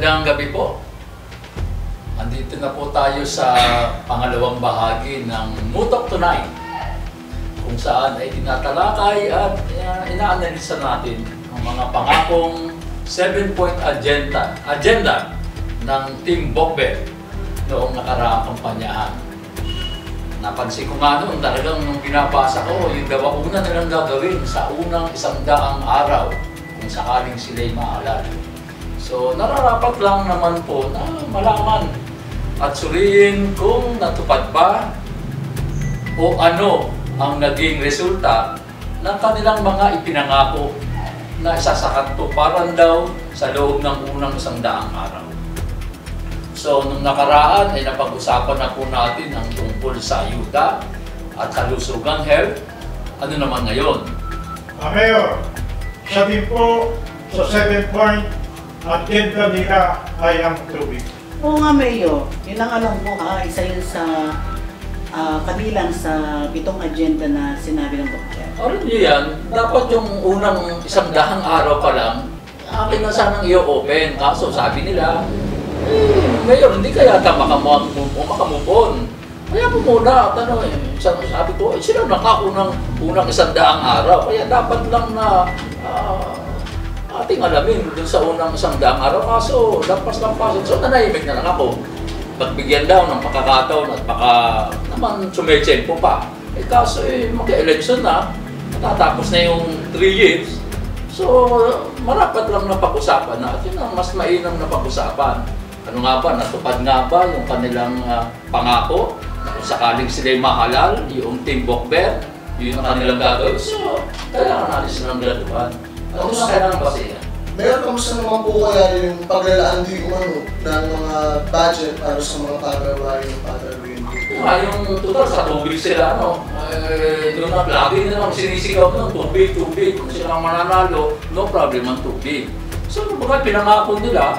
Magandang gabi po. Andito na po tayo sa pangalawang bahagi ng Mutok Tonight, kung saan ay tinatalakay at ina-analisa natin ang mga pangakong 7-point agenda ng Team Bokbet noong nakaraang kampanyahan. Napansin ko nga noon, talagang nung binabasa ko, yung una nilang gagawin sa unang 100 araw kung sakaling sila'y maalala. So, nararapat lang naman po na malaman at suriin kung natupad ba o ano ang naging resulta ng kanilang mga ipinangako na isasakantuparan daw sa loob ng unang 100 araw. So, nung nakaraan ay napag-usapan na po natin ang tungkol sa ayuda at kalusugang health. Ano naman ngayon? Mayor, siya din po sa 7-point agenda nila ay ang tubig. Oo nga, Mayor. Yun ang alam ko, isa yun sa kabilang sa 7 agenda na sinabi ng Doktor. Alam niyo yan, dapat yung unang 100 araw pa lang, akin na sanang i-open. Kaso sabi nila, Mayor, hindi kaya makamove on. Kaya po muna, sabi ko, sila nakaunang 100 araw. Kaya dapat lang na ating alamin dun sa unang 100 araw. Kaso, lampas-lampasin. So, nanahimik na lang ako. Pagbigyan daw ng pakakataon at baka naman sumechempo pa. Kaso, mag-election na. Tatapos na yung 3 years. So, marapat lang na pag-usapan na. At yun ang mas mainam na pag-usapan. Ano nga ba? Natupad nga ba yung kanilang pangako? Na kung sakaling sila'y mahalal, yung Team Bokbet, yun ang kanilang gagawin. So, kailangan natin silang graduan. Ano na kailangan ba siya? Mayor, kamusta naman po kaya yung paglalaan di umano ng mga budget para sa mga paglalaan ng paglalaan? Yung total sa tubig sila, doon na lagi nilang sinisigaw ng tubig. Kung sila mananalo, no problem ang tubig. So, bakit pinangako nila,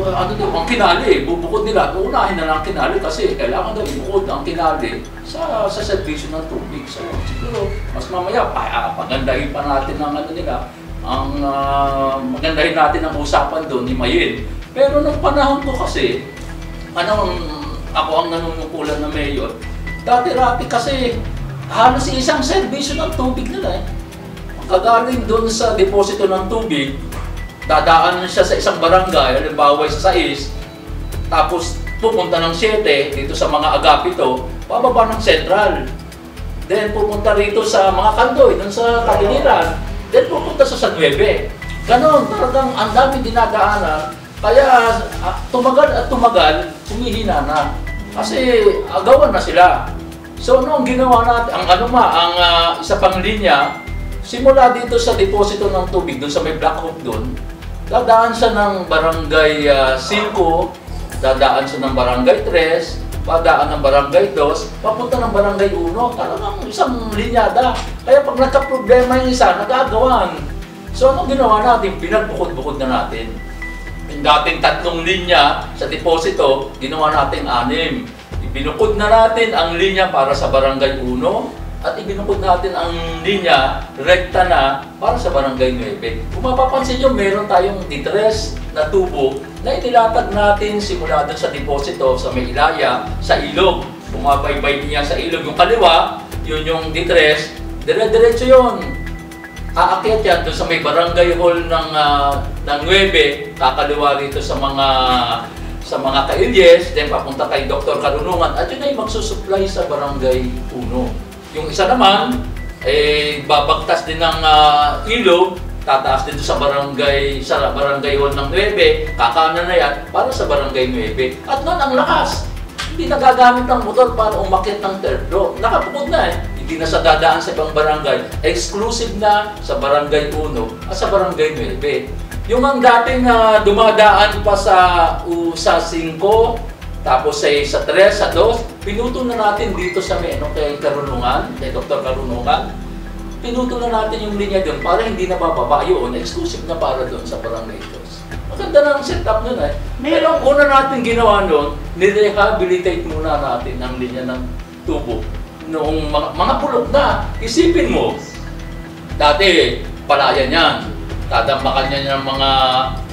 ang kinali, bubukod nila, unahin na lang kinali kasi kailangan daw ibukod ang kinali sa servisyo ng tubig. So, siguro, mas mamaya, pagandahin pa natin ang magandahin natin ang usapan doon ni Mayin. Pero nung panahon ko kasi, ako ang nanunungkulan na mayor, dati-rati kasi halos isang servisyo ng tubig nila eh. Kagaling doon sa deposito ng tubig, dadaan siya sa isang barangay, halimbawa sa 6, tapos pupunta ng 7 dito sa mga agapito, bababa ng Central. Then pupunta rito sa mga kandoy, dun sa Kapiliran. Then pupunta sa San 9. Ganon, talagang ang dami dinadaanan. Kaya tumagal at tumagal, humihina na. Kasi agawan na sila. So noong ginawa natin, ang isa pang linya, simula dito sa deposito ng tubig, dun sa may Black Hawk dun, dadaan siya ng barangay 5, dadaan siya ng barangay 3, padaan ng barangay 2, papunta ng barangay 1, talagang isang linyada. Kaya pag nagka-problema yung isa, nagagawan. So anong ginawa natin? Pinagbukod-bukod na natin. Yung dating 3 linya sa deposito, ginawa natin 6. Ibinukod na natin ang linya para sa barangay 1, at ibinukod natin ang linya rekta na para sa barangay 9. Kung mapapansin nyo, meron tayong ditres na tubo na inilatag natin simula doon sa deposito sa may Ilaya, sa ilog. Bumabaybay niya sa ilog. Yung kaliwa, yun yung ditres, dire-diretso yun. Aakyat yan doon sa may barangay hall ng 9, kakaliwa rito sa mga kailyes, then papunta kay Dr. Karunungan, at yun ay magsusupply sa barangay 1. Yung isa naman, babagtas din ng ilog, tataas dito sa barangay hall ng 9, kakanan na yan para sa barangay 9. At noon ang lakas, hindi nagagamit ng motor para umakyat ng 3rd floor. Nakapukod na hindi na sa dadaan sa ibang barangay, exclusive na sa barangay 1 at sa barangay 9. Yung ang dating dumadaan pa sa 5, tapos sa 3, sa 2, pinutol na natin dito sa kay Karunungan, kay Dr. Karunungan. Pinutol na natin yung linya doon para hindi na bababa yun, exclusive na para doon sa barangay 2. Maganda na ang setup nun eh. Pero ang una natin ginawa noon, nirehabilitate muna natin ang linya ng tubo. Noong mga bulok na, isipin mo, dati palayan yan. tadambakan niya ng mga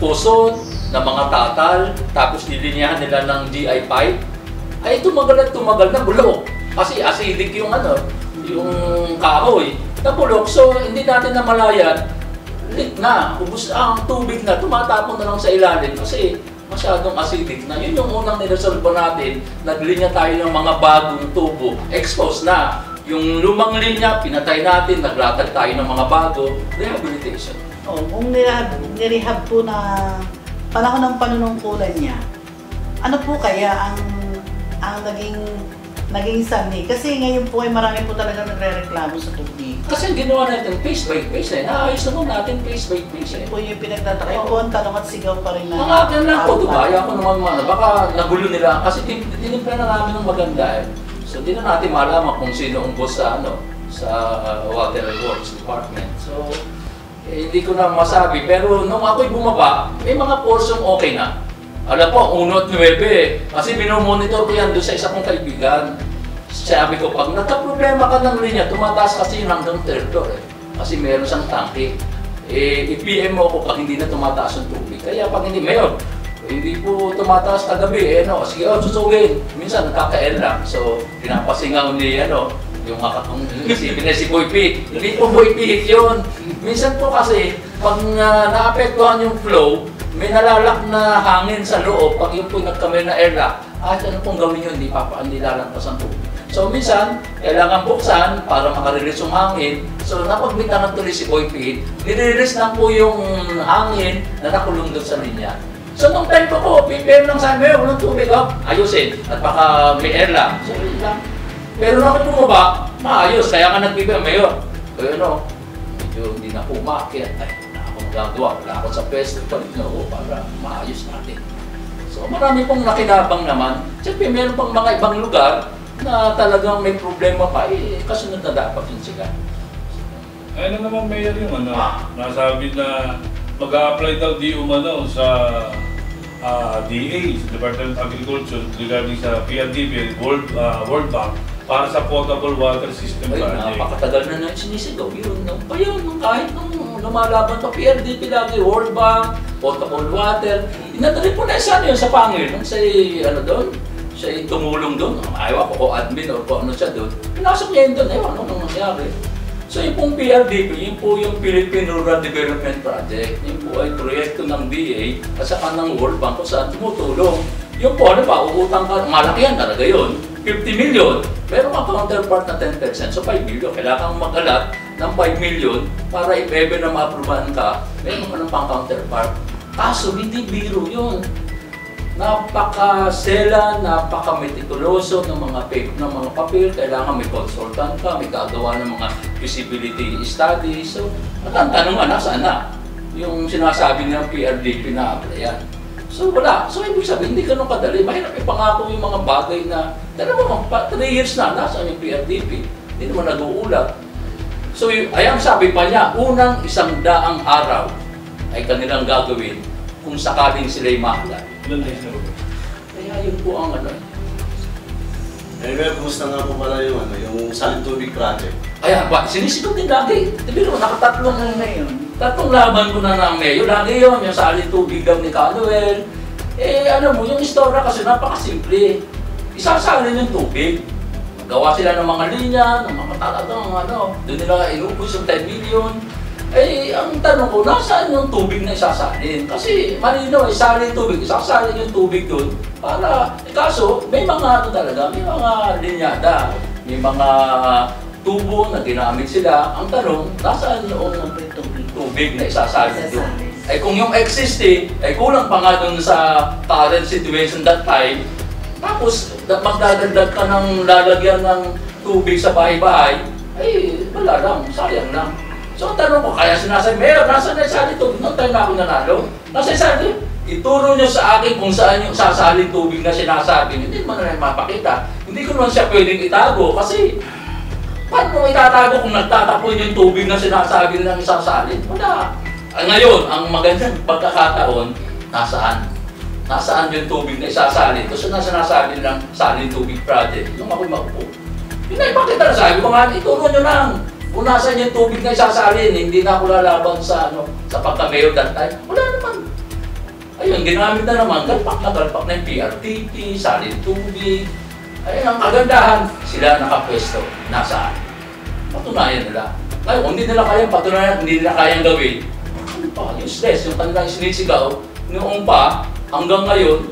kusot, ng mga tatal, tapos lilinyahan nila ng GI pipe, ay tumagal at tumagal na bulok. Kasi acidic yung yung kahoy, nabulok. So hindi natin namalayan, leak na, ubos ang tubig na, tumatapon na lang sa ilalim kasi masyadong acidic na. Yun yung unang niresolve natin, naglinya tayo ng mga bagong tubo, exposed na. Yung lumang linya, pinatay natin, naglatag tayo ng mga bago, rehabilitation. Kung nirehab po na panahon ng panunungkulan niya, ano po kaya ang naging sanhi? Kasi ngayon po ay marami po talaga nagre-reklamo sa tubig. Kasi ginawa natin face by face naayos naman natin face by face Yun po yung pinagtataka. Yun po ang tanong at sigaw pa rin na... Mga ganun lang po, dubaya ko naman baka nagulo nila kasi tinimpla na namin ng maganda So di na natin malaman kung sino ang boss sa Water and Works Department. So hindi ko na masabi, pero nung ako'y bumaba, may mga porsyong okay na. Alam po, 1 at 9 kasi minomonitor ko yan doon sa isa kong kaibigan. Sabi ko, pag nagka-problema ka ng linya, tumataas kasi yun hanggang 3rd floor kasi meron siyang tangke. I-PM mo ako pag hindi na tumataas yung tubig. Kaya pag hindi, Mayor, hindi po tumataas kagabi, sige, susugin. Minsan nagkaka-L lang. So, pinapasingaw ni, yung isipin na si Boy P. Hindi po Boy P yun. Minsan po kasi, pag naapektuhan yung flow, may nalalak na hangin sa loob. Pag yung po nagkamay na airlock, ano pong gawin yun, hindi lalantas ang tubig. So minsan, kailangan buksan para makarelease yung hangin. So napagbintangan tuloy si Boy P, nire-release lang po yung hangin na nakulong doon sa linya. So nung time ko, PPM lang sa amin, walang tubig, ayusin. At baka may air lang. So yun lang. Pero nung ako bumaba, maayos. Kaya nga nag-PPM, Mayor. Kaya medyo hindi na po umakyat. Ay, wala akong magagawa. Wala ako sa pwesto. Balik na ako para maayos natin. So marami pong nakinabang naman. Siyempre, meron pang mga ibang lugar na talagang may problema pa. Kasunod na dapat yun sila. Ano naman, Mayor, yung nasabi na mag-a-apply daw di umano sa DA, sa Department of Agriculture, regarding sa PRDB, World Bank, para sa potable water system project. Napakatagal na sinisigaw yun. Kahit nung lumalaban pa PRDB lagi, World Bank, potable water, inadali po na isa yun sa Pangil. Nung siya tumulong doon, ayaw ko admin or kung ano siya doon, pinasok niya yun doon, ewan nung nangyari. So yung pong PRDP, yun po yung Philippine Rural Development Project. Yun po ay proyekto ng DA at saka ng World Bank kung saan tumutulong. Yung po, uutang ka, malaki yan talaga yun, 50 million, pero ang counterpart na 10%, so 5 million. Kailangan mag-alat ng 5 million para if ever na ma-approvean ka, meron ka ng pang-counterpart. Kaso hindi biro yun. Napaka-sela, napaka-metikuloso ng mga papel. Kailangan may consultant ka, may gagawa ng mga feasibility studies. So, at ang tanong nga, nasaan na? Yung sinasabi ng PRDP na applyan. So, wala. So, ibig sabihin, hindi ganun kadali. Mahirap ipangako yung mga bagay na, 3 years na, nasaan yung PRDP? Hindi naman nag-uulat. So, ayang sabi pa niya, unang 100 araw ay kanilang gagawin kung sakaling sila'y mahalan. Kaya yun po ang Well, kumusta nga po pala yung Salin Tubig Project? Ayan, sinisigaw din lagi. Pero nakatatlong laban ko na ng Mayo. Lagi yun, yung Salin Tubig daw ni Canuel. Alam mo, yung istorya kasi napakasimple. Isasalin yung tubig. Magawa sila ng mga linya, ng mga talagang doon nila inubos yung 10 million. Ang tanong ko, nasaan yung tubig na isasalin? Kasi malinaw, isalin tubig, isasalin yung tubig doon para, kaso, may mga talaga, may mga linyada, may mga tubo na ginamit sila. Ang tanong, nasaan yung tubig na isasalin doon? Kung yung existing, kulang pa nga doon sa current situation that time, tapos magdadagdag ka ng lalagyan ng tubig sa bahay-bahay, wala lang, sayang lang. So, tanong ko, kaya sinasabi, Mayor, nasa na isali tubig? Noong time na ako nanalo. Nasa isali, ituro nyo sa akin kung saan yung sasaling tubig na sinasabi. Hindi naman na mapakita. Hindi ko naman siya pwedeng itago kasi paano mo itatago kung nagtatapon yung tubig na sinasabi nilang isasalin? Wala. Ngayon, ang magandang pagkakataon, nasaan? Nasaan yung tubig na isasalin? Kasi na sinasabi nilang Salin Tubig Project. Nung ako'y makupo. Yun ay, bakit na sabi ko nga, ituro nyo lang. Kung nasan yung tubig na isasalin, hindi na ako lalaban sa, sa pagka-mayor that time. Wala naman. Ayun, ginamit na naman, galpak na yung PRTP, salin tubig. Ayun, ang kagandahan, sila nakapwesto. Nasaan? Patunayan nila. Ngayon, kung hindi nila kayang patunayan, hindi nila kayang gawin, ano pa, useless. Yung kanilang sinisigaw, noong pa, hanggang ngayon,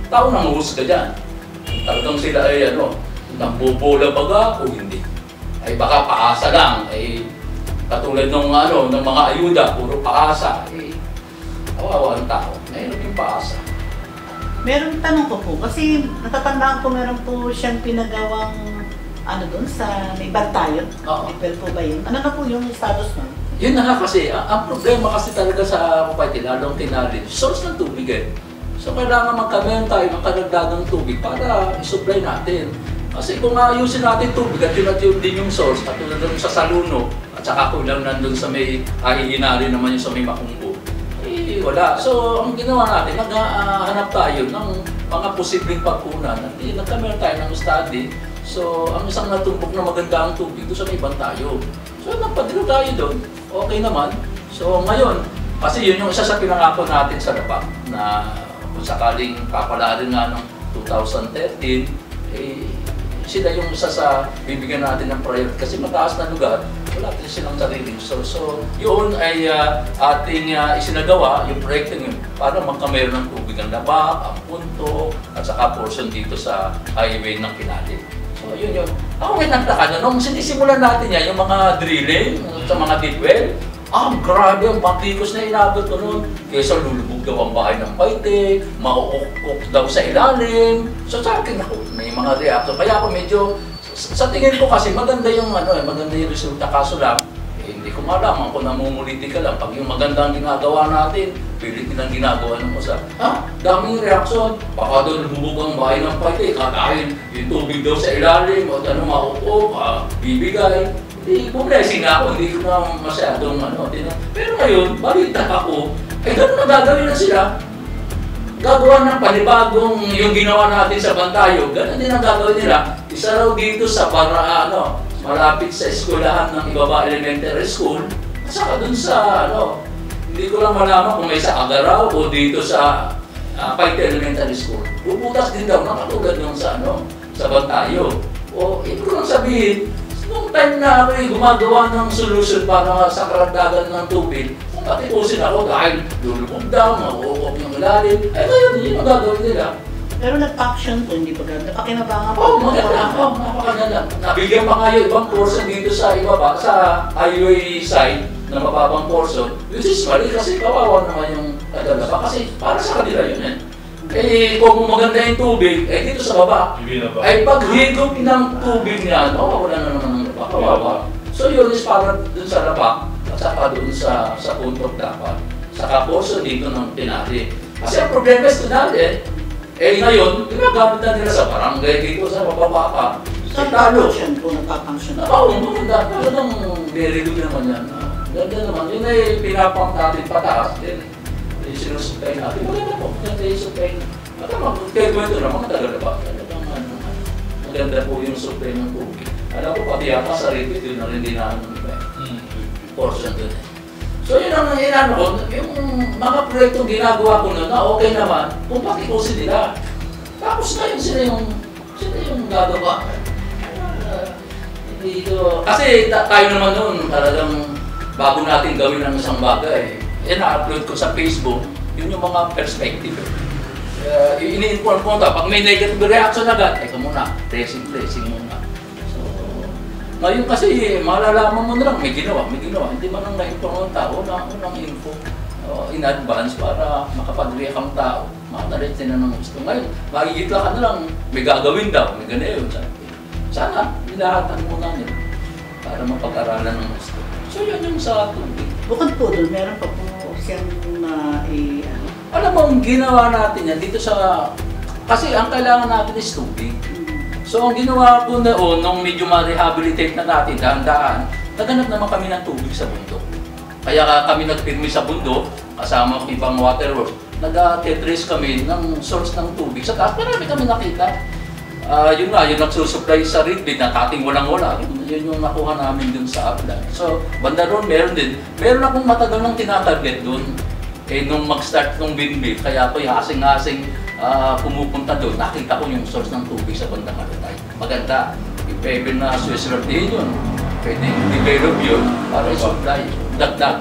tao nang uhusga dyan. Talagang sila ay nambobola baga o hindi. Ay baka paasa lang, ay katulad ng mga ayuda, puro paasa. Kawawa ang tao, mayroon yung paasa. Meron tanong ko po, kasi natatandaan ko meron po siyang pinagawang doon sa may Bantayon. Oo. April po ba yun? Ano na po yung status nun? Yun na nga kasi, ang problema kasi talaga sa Mapati, lalong tinalin, source ng tubig eh. So kailangan magkameron tayo ng karagdagang tubig para isupply natin. Kasi kung ayusin natin tubig at yun din yung source, katulad doon sa Saluno, at saka kulang nandun sa may Ahihinari naman yung sa may Makunggo, wala. So ang ginawa natin, naghahanap tayo ng mga posibleng pagkunan at nagkameron tayo ng study. So ang isang natumbok na maganda ang tubig doon sa may Bantayo. So nagpadilo tayo doon, okay naman. So ngayon, kasi yun yung isa sa pinangako natin sa Lapag na kung sakaling papalarin nga ng 2013, sila yung isa sa bibigyan natin ng priority kasi mataas na lugar, wala din silang sariling source. So yun ay ating isinagawa, yung proyekto yun, para magkameron ng tubig ang Labak, ang Punto, at saka portion dito sa highway ng Kinali. So yun yun. Ako may nagtaka nyo, nung sinisimulan natin yan, yung mga drilling sa mga deep well, grabe ang patikos na inabot ko noon. Kesa lulubog daw ang bahay ng Paite, mauukok daw sa ilalim. So sa akin ako, may mga reaction. Kaya ako medyo, sa tingin ko kasi maganda yung maganda yung resulta. Kaso lang, hindi ko malaman kung namumuliti ka lang. Pag yung maganda ang ginagawa natin, pilit nilang ginagawa ng usa. Daming reaction. Baka doon lubog ang bahay ng Paite, dahil yung tubig daw sa ilalim, o mauukok, bibigay. Blessing ako, hindi ko na masyadong Pero ngayon, balita ako, gano'n na gagawin na sila. Gagawa ng panibagong yung ginawa natin sa Bantayo, gano'n din ang gagawin nila. Isa raw dito sa malapit sa eskwelahan ng Ibaba Elementary School, at saka dun sa hindi ko lang malaman kung may sa Agaraw o dito sa Paite Elementary School. Bubutas din daw na katulad nung sa Bantayo. O, ibig ko lang sabihin, nung time na ako'y gumagawa ng solution para sa karagdagan ng tubig, kung patipusin ako dahil lulubog daw, mauukok yung ilalim, ngayon, hindi magagawin nila. Pero nag-action po, hindi ba ganda? Pakinabangan po. Maganda. Napakaganda. Nabigyan pa nga yung ibang portion dito sa ibaba, sa highway side na mababang portion, which is mali kasi kawawa naman yung tagalaba kasi para sa kanila yun kung maganda yung tubig, dito sa baba, ay paghigop ng tubig niya, wala na naman ng kawawa. So yun is para dun sa Labak, at saka dun sa Puntok dapat. Saka portion dito ng Tinali. Kasi ang problema is Tinali, ngayon, ginagamit na nila sa barangay dito sa mababa pa. Talo. Nagpapanction. Maganda. Talagang very good naman yan. Ganda naman. Yun ay pinapang natin pataas din. Sinusupply natin. Maganda po. Maganda yung supply. Kaya kwento naman, talaga ba? Maganda po yung supply ng tubig. Alam ko, pati yata sa repeat, yun na rin din na portion dun So yun ang ko, yung mga proyektong ginagawa ko nun na okay naman, kung patikusin nila. Tapos ngayon sila yung gagawa. Kasi tayo naman noon, talagang bago natin gawin ang isang bagay, na-upload ko sa Facebook, yun yung mga perspective. Ini-inform ko pag may negative reaction agad, teka muna, tracing muna. So, ngayon kasi malalaman mo na lang, may ginawa. Hindi man lang na-inform ng tao na unang info in advance para makapag-react ang tao. Makalit sila ng gusto. Ngayon, makikita ka na lang, may gagawin daw, may ganayon. Sana, nilahatan mo na nila para mapag-aralan ng gusto. So yun yung sa tubig. Bukod po doon, meron pa po siyang Alam mo, ang ginawa natin yan dito sa... Kasi ang kailangan natin is tubig. So ang ginawa ko noon, nung medyo ma-rehabilitate na natin, dahan-dahan, naganap naman kami ng tubig sa bundok. Kaya kami nagpirmi sa bundok, kasama ang ibang waterworks, nag-trace kami ng source ng tubig. Sa taas, marami kami nakita. yun nga, yung nagsusupply sa Ridley na ating walang-wala, yun yung nakuha namin dun sa Upland. So, banda ron, meron din. Meron akong matagal nang tinatarget dun. Nung mag-start nung windmill, kaya ako yung hasing-hasing pumupunta dun, nakita ko yung source ng tubig sa bandang Malatay. Maganda. Pwede na Switzerland din yun. Pwede develop yun para i-supply, dagdag.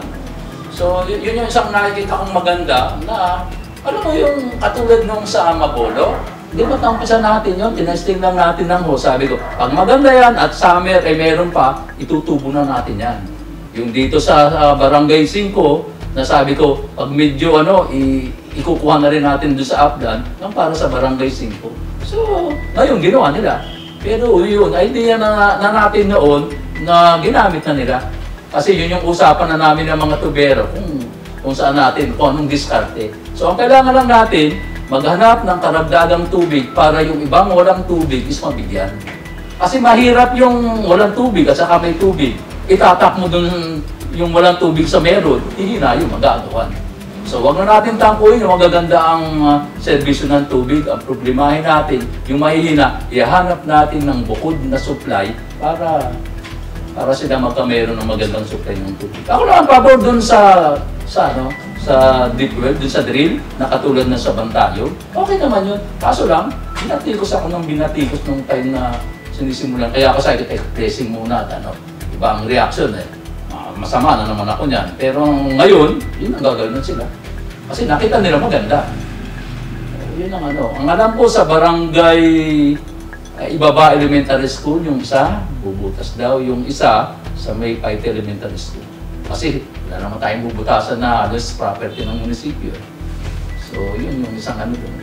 So, yun yung isang nakikita kong maganda na, alam mo yung katulad nung sa Mapolo, di ba umpisa natin yun, tinesting lang natin ng hose. Sabi ko, pag maganda yan at summer meron pa, itutubo na natin yan. Yung dito sa Barangay 5, nasabi ko, pag medyo ikukuha na rin natin doon sa Upland, yung para sa Barangay 5. So, ngayon ginawa nila. Pero yun, idea na natin noon na ginamit na nila. Kasi yun yung usapan na namin ng mga tubero kung saan natin, kung anong diskarte. So ang kailangan lang natin, maghanap ng karagdagang tubig para yung ibang walang tubig is mabigyan. Kasi mahirap yung walang tubig at saka may tubig. Itatak mo dun yung walang tubig sa meron, hindi na yung magagawan. So wag na natin tangkuhin yung magaganda ang serbisyo ng tubig. Ang problemahin natin, yung mahihina, ihanap natin ng bukod na supply para sila magkameron ng magandang supply ng tubig. Ako lang ang pabor dun sa deep well, dun sa drill, na katulad na sa Bantayo. Okay naman yun. Kaso lang, binatikos ako ng binatikos nung time na sinisimulan. Kaya ako sa testing muna at iba ang reaction masama na naman ako niyan. Pero ngayon, yun ang gagawin sila. Kasi nakita nila maganda. Yun ang Ang alam ko sa Barangay Ibaba Elementary School, yung isa, bubutas daw. Yung isa, sa May Paite Elementary School. Kasi wala naman tayong bubutasan na halos property ng munisipyo. So, yun yung isang doon.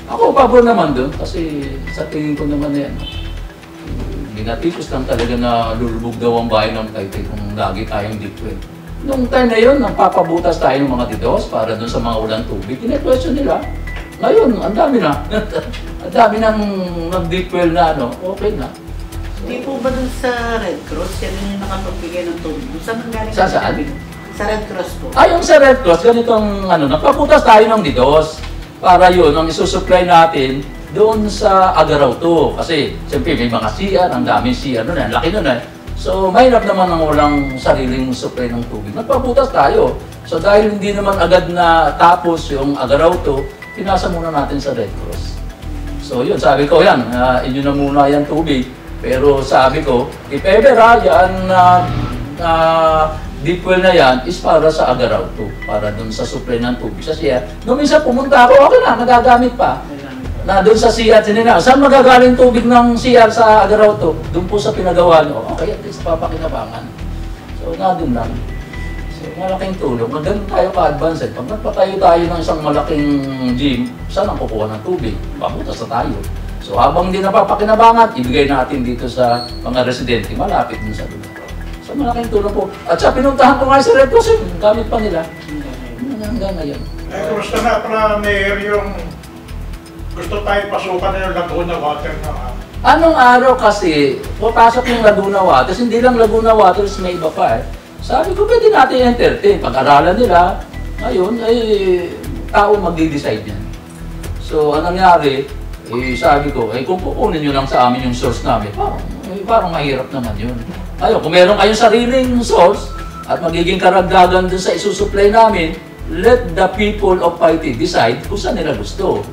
Ako, pabor naman doon. Kasi sa tingin ko naman yan, binatikos lang talaga na lulubog daw ang bahay ng Paite kung lagi tayong deep well. Nung time na yun, nang papabutas tayo ng mga didos para dun sa mga walang tubig, ine-question nila. Ngayon, ang dami na. Ang dami nang nag-deep well na okay na. Hindi po ba dun sa Red Cross, yan yung nakapagbigay ng tubig? Saan ang galing? Saan? Sa Red Cross po. Yung sa Red Cross, ganitong nagpaputas tayo ng didos para yun, ang isusupply natin doon sa Agaraw to. Kasi, siyempre, may mga CR, ang daming CR nun, ang laki nun So, mahirap naman ang walang sariling supply ng tubig. Nagpaputas tayo. So, dahil hindi naman agad na tapos yung Agaraw to, pinasa muna natin sa Red Cross. So, yun, sabi ko, yan, inyo na muna yan tubig. Pero sabi ko, if ever yan deep well na yan is para sa Agaraw to, para dun sa supply ng tubig sa CR. Nung minsan pumunta ako, okay na, nagagamit pa. Na doon sa CR, sinina, saan magagaling tubig ng CR sa Agaraw to? Doon po sa pinagawa nyo. Okay, at least papakinabangan. So, doon lang. So, malaking tulong. Maganda tayo ka-advance. Pag nagpatayo tayo ng isang malaking gym, saan ang kukuha ng tubig? Paputas na tayo. So, habang hindi napapakinabangan, ibigay natin dito sa mga residente, malapit din sa lugar. So, malaking tulong po. At sa pinuntahan ko nga sa Red Cross, gamit pa nila. Hanggang ngayon. Kumusta na para Mayor yung gusto tayo pasukan na yung Laguna Water na Anong araw kasi, papasok yung Laguna Waters, hindi lang Laguna Waters, may iba pa Sabi ko, pwede natin entertain. Pag-aralan nila, ngayon, tao magde-decide yan. So, anong nangyari, sabi ko, kung kukunin nyo lang sa amin yung source namin, parang mahirap naman yun. Ayun, kung meron kayong sariling source, at magiging karagdagan dun sa isusupply namin, let the people of Paite decide kung saan nila gusto.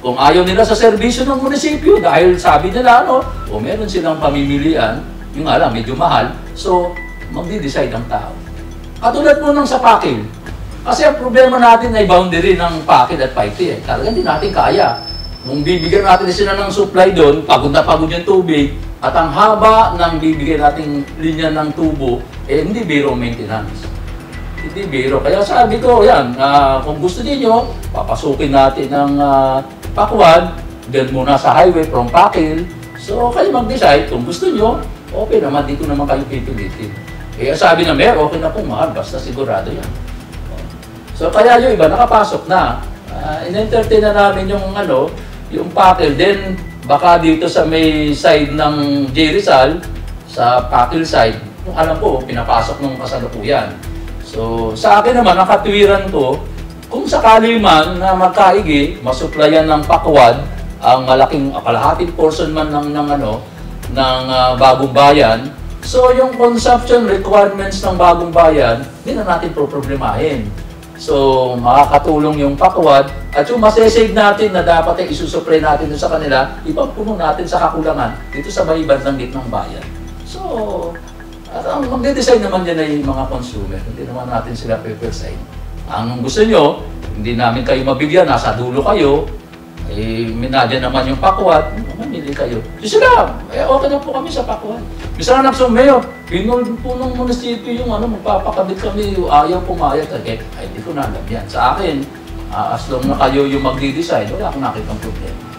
Kung ayaw nila sa serbisyo ng munisipyo, dahil sabi nila, meron silang pamimilian, yung medyo mahal, so, magdi-decide ang tao. Katulad po ng sa Pakil. Kasi ang problema natin ay boundary ng Pakil at Paite. Talagang hindi natin kaya. Kung bibigyan natin sila ng supply doon, pagod na pagod yung tubig, at ang haba ng bibigyan nating linya ng tubo, hindi biro maintenance. Hindi biro. Kaya sabi ko, kung gusto niyo, papasukin natin ng Pakuan, then muna sa highway from Pakil. So, kayo mag-decide kung gusto nyo, okay naman, dito naman kayo pipilitin. Kaya sabi na Mayor, okay na po mahal, basta sigurado yan. So, kaya yung iba nakapasok na. In-entertain na namin yung Pakil. Then, baka dito sa may side ng J. Rizal, sa Pakil side, kung alam ko, pinapasok ng kasalukuyan. So, sa akin naman, ang katuwiran ko, kung sakali man na magkaigi, masuplayan ng Pakuan ang malaking kalahating portion man ng Bagong Bayan. So yung consumption requirements ng Bagong Bayan, hindi na natin problemahin. So makakatulong yung pakwad at yung masesave natin na dapat ay isusupply natin dun sa kanila, ipapuno natin sa kakulangan dito sa may bandang gitnang bayan. So, at ang magde-design naman yan ay mga consumer, hindi naman natin sila pe-assign. Ang gusto nyo, hindi namin kayo mabigyan, nasa dulo kayo, minadya naman yung pakwat, mamili kayo. So sila, okay na po kami sa pakwat. Bisa na nagsong mayor, pinul po ng munisipyo yung magpapakabit kami, ayaw pumayag. Ay, hindi ko na alam yan. Sa akin, as long na kayo yung magdi-design, wala akong nakitang problema.